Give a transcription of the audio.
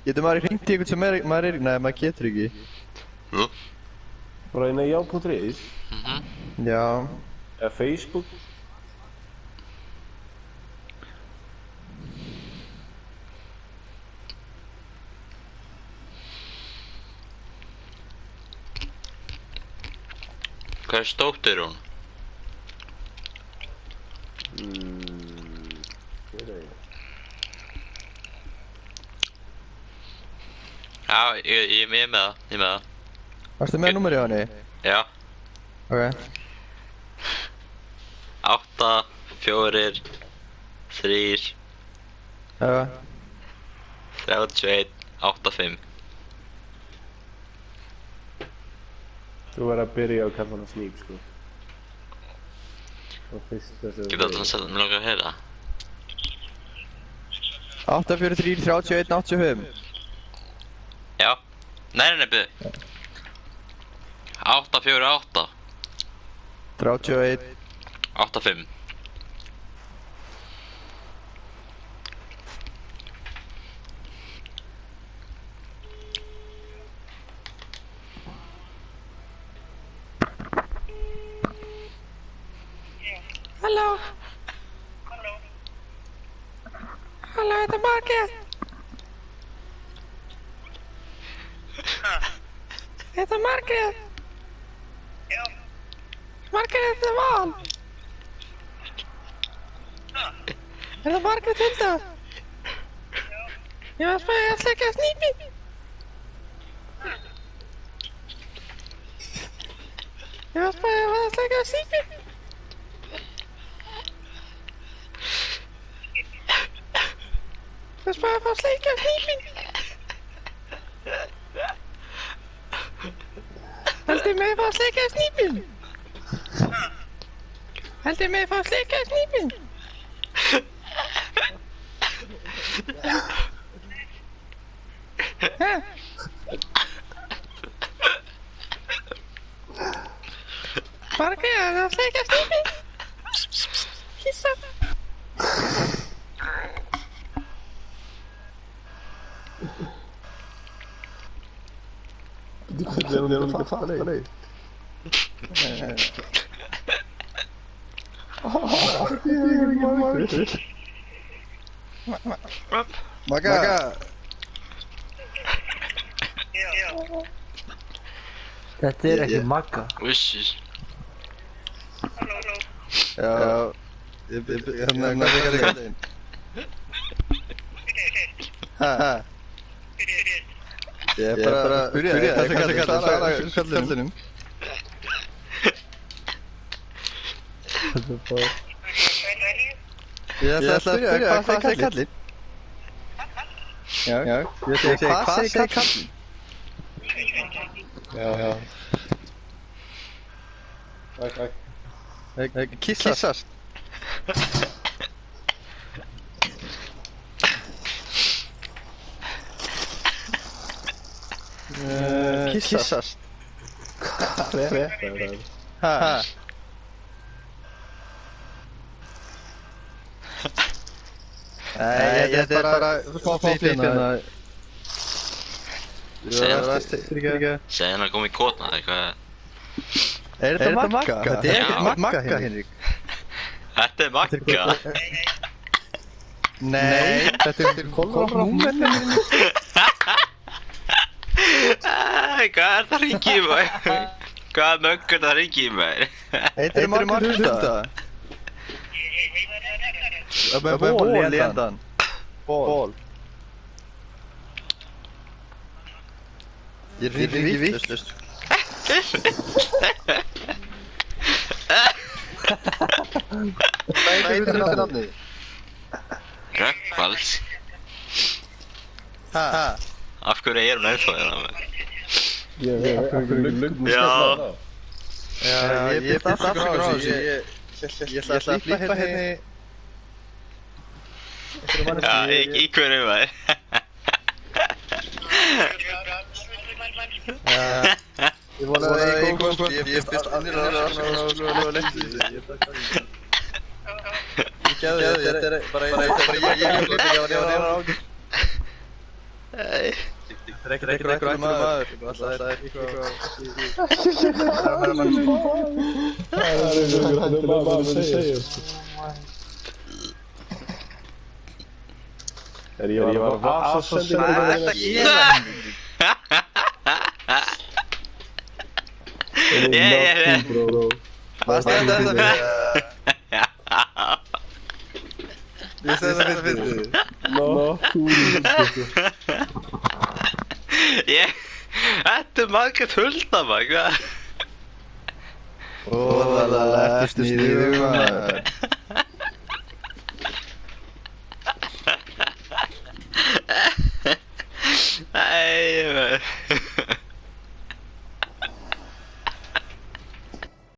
Getur maður hringt í eitthvað sem maður er, nei maður getur ekki. Jú. Bara inn á já.is. Já. Eða Facebook. Hvað stótt hún? Hver er ég? Já, ég er með það, Varstu með númerið á henni? Já. Ok. 8, 4, 3, Já. 31, 8, 5. Þú verður að byrja á að kalla hana Sneak, sko. Og fyrst þessu... Getur alltaf að setja mig langar að heyra. 843 31 85. Já. Nei, byrju. 8, 4, 8. 31. 8, 5. Halló. Halló, þetta er Margrét. Þetta er Margrét. Já. Margrét, þetta er Val. Þetta er Margrét Hulda. Já. Ég var að spæja að sleika Snípi. Ég var að spæja að sleika Snípi. Það er bara að fá sleika Snípi. Heldur mig að fá sleika Snípi? Heldur mig að fá sleika Snípi? Hæ? Margrét, er það að sleika Snípi? Kissa. Det är nog inte fan dig. Magga. Þetta er ekki Magga. Uss. Já. Hérna er það. Ha. Ég er bara að spyrja þig, hvað kallinum? Ég ætla að spyrja þig, hvað segir kallinn? Já, ég segi, hvað segir kallinn? Ja. Kissast. Kissast. Ha. Nei, þetta er bara flýttina. Segði hann að koma í kotna, eitthvað. Er þetta Magga? Þetta er ekkert Magga, Henrik. Þetta er Magga. Nei, þetta er Kolbrún. Hvað er það ringi í mig? Hvað möggur það ringi í mig? Heitir Magga Hulda? Það er ból í endan. Ból. Ég er ekki vittlust. Hvað heitir þetta nafnið? Rökkvals. Ha? Af hverju er hún ennþá hérna með? Ja. Já, ég byrði afsökun á þessu. Ég ætla að flippa henni. Já, í hverju maður? Ég vona að ég kom, ég byrst annir að lendi þessu. Ég gæði þetta, þetta er bara ég á Þetta er ekkert ekkur maður. Það er eitthvað... Það er einhver hættur að maður segja. Ég var að vasa Hvað er þetta að gera? Hvað er þetta fyrir? Ég segi þetta fyrir. Þetta er Margrét Hulda maður, hvað? Ó, það er eftir sniðið maður.